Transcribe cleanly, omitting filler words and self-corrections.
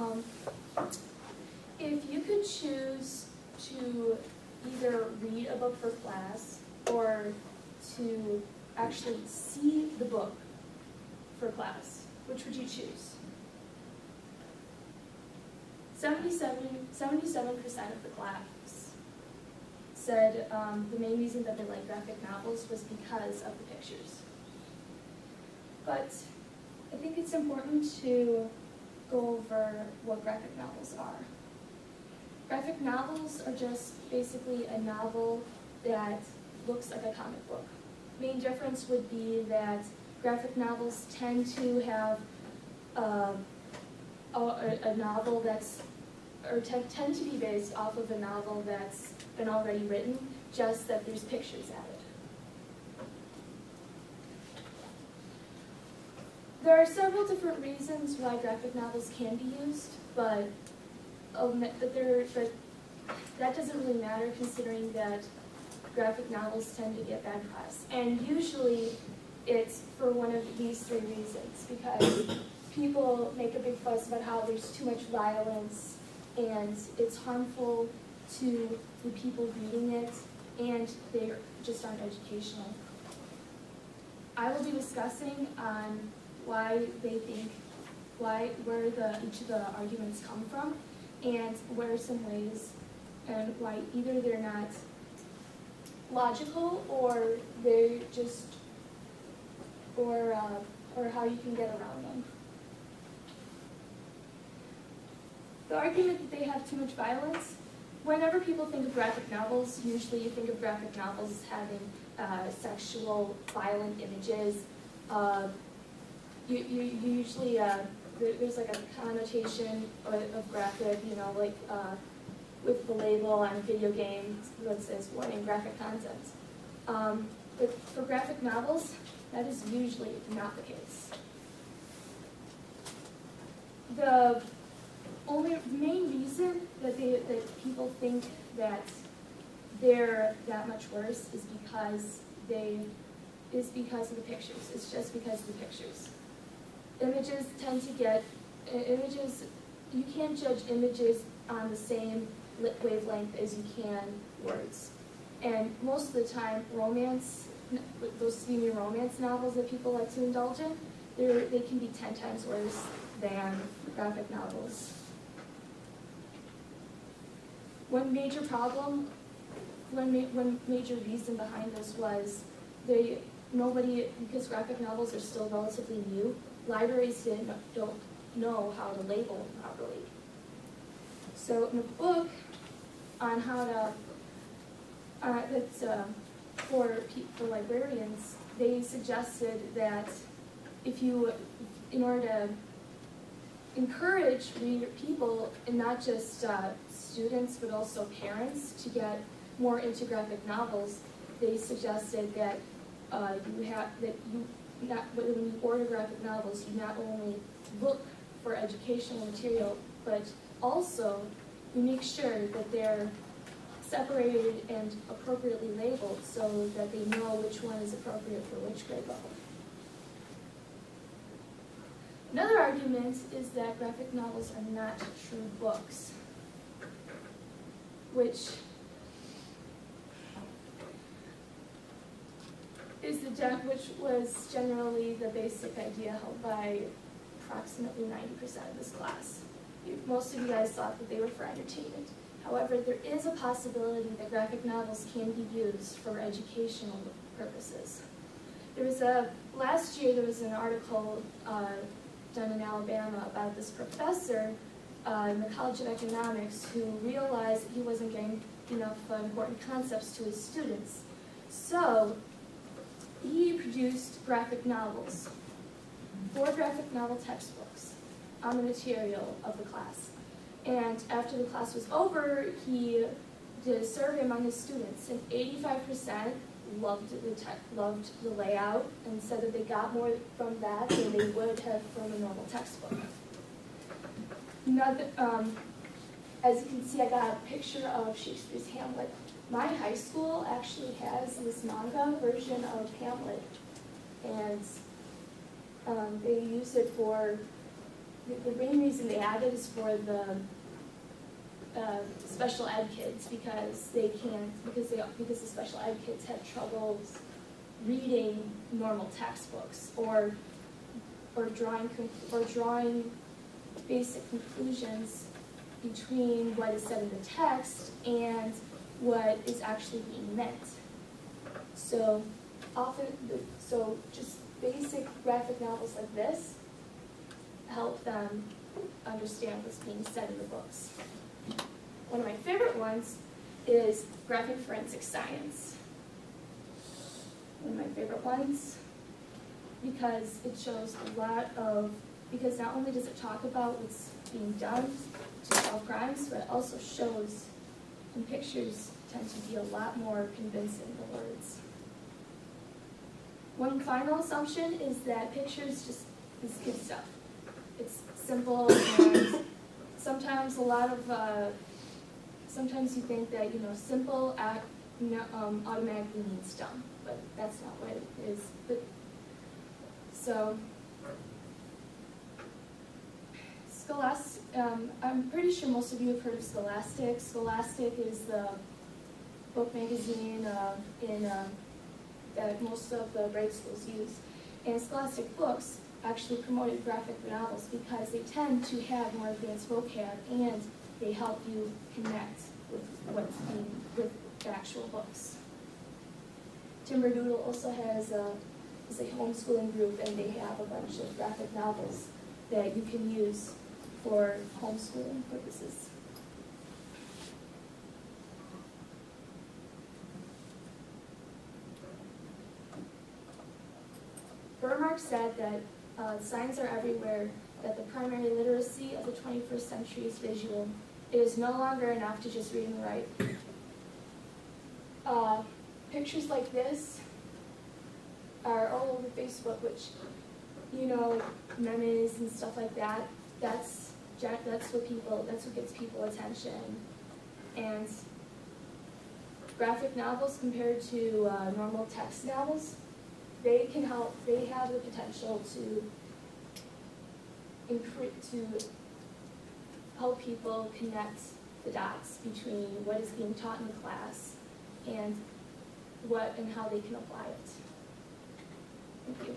Um, if you could choose to either read a book for class or to actually see the book for class, which would you choose? 77% of the class said the main reason that they like graphic novels was because of the pictures. But I think it's important to go over what graphic novels are. Graphic novels are just basically a novel that looks like a comic book. Main difference would be that graphic novels tend to have a novel that's, or tend to be based off of a novel that's been already written, just that there's pictures added. There are several different reasons why graphic novels can be used, but that doesn't really matter considering that graphic novels tend to get bad press. And usually it's for one of these three reasons, because people make a big fuss about how there's too much violence and it's harmful to the people reading it, and they just aren't educational. I will be discussing on why they think, where each of the arguments come from, and what are some ways, and why either they're not logical or they're just, or how you can get around them. The argument that they have too much violence, whenever people think of graphic novels, usually you think of graphic novels as having sexual, violent images. You usually, there's like a connotation of graphic, like with the label on video games that says warning graphic content. But for graphic novels, that is usually not the case. The only main reason that people think that they're that much worse is because of the pictures. It's just because of the pictures. Images tend to get, you can't judge images on the same wavelength as you can words. And most of the time, romance, those steamy romance novels that people like to indulge in, they can be 10 times worse than graphic novels. One major problem, one major reason behind this was because graphic novels are still relatively new, libraries don't know how to label them properly. So in a book on how to, that's for librarians, they suggested that in order to encourage people, and not just students but also parents, to get more into graphic novels, they suggested that when you order graphic novels, you not only look for educational material, but also you make sure that they're separated and appropriately labeled so that they know which one is appropriate for which grade level. Another argument is that graphic novels are not true books, which was generally the basic idea held by approximately 90% of this class. Most of you guys thought that they were for entertainment. However, there is a possibility that graphic novels can be used for educational purposes. Last year there was an article done in Alabama about this professor in the College of Economics who realized that he wasn't getting enough important concepts to his students. So he produced graphic novels, 4 graphic novel textbooks on the material of the class. And after the class was over, he did a survey among his students, and 85% loved the layout and said that they got more from that than they would have from a normal textbook. As you can see, I got a picture of Shakespeare's Hamlet. My high school actually has this manga version of Hamlet, and they use it for the main reason they added is for the special ed kids, because the special ed kids have troubles reading normal textbooks or drawing basic conclusions between what is said in the text and what is actually being meant. So just basic graphic novels like this help them understand what's being said in the books. One of my favorite ones is Graphic Forensic Science. One of my favorite ones because it shows because not only does it talk about what's being done to solve crimes, but it also shows, and pictures tend to be a lot more convincing than words. One final assumption is that pictures just is good stuff. It's simple, and sometimes sometimes you think that simple automatically means dumb, but that's not what it is. So Scholastic, I'm pretty sure most of you have heard of Scholastic. Scholastic is the book magazine that most of the grade schools use. And Scholastic books actually promoted graphic novels because they tend to have more advanced vocab and they help you connect with with the actual books. Timberdoodle also is a homeschooling group, and they have a bunch of graphic novels that you can use for homeschooling purposes. Burmark said that signs are everywhere, that the primary literacy of the 21st century is visual. It is no longer enough to just read and write. Pictures like this are all over Facebook, which, memes and stuff like that. That's what gets people attention. And graphic novels compared to normal text novels, they have the potential to help people connect the dots between what is being taught in the class and how they can apply it. Thank you.